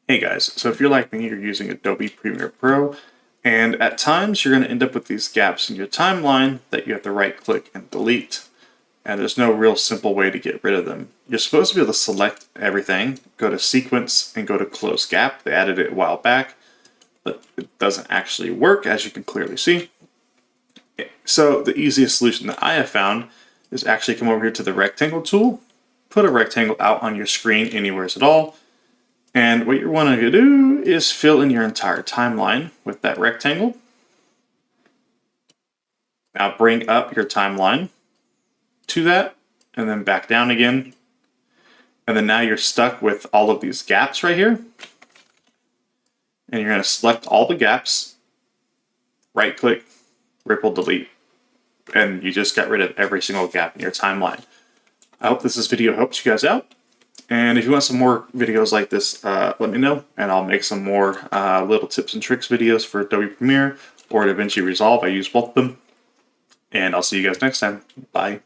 Hey guys, so if you're like me, you're using Adobe Premiere Pro, and at times you're going to end up with these gaps in your timeline that you have to right click and delete. And there's no real simple way to get rid of them. You're supposed to be able to select everything, go to sequence, and go to close gap. They added it a while back, but it doesn't actually work, as you can clearly see. So the easiest solution that I have found is actually come over here to the rectangle tool, put a rectangle out on your screen anywhere at all. And what you're wanting to do is fill in your entire timeline with that rectangle. Now bring up your timeline to that and then back down again. And then now you're stuck with all of these gaps right here. And you're going to select all the gaps, right click, ripple delete. And you just got rid of every single gap in your timeline. I hope this video helps you guys out. And if you want some more videos like this, let me know, and I'll make some more little tips and tricks videos for Adobe Premiere or DaVinci Resolve. I use both of them. And I'll see you guys next time. Bye.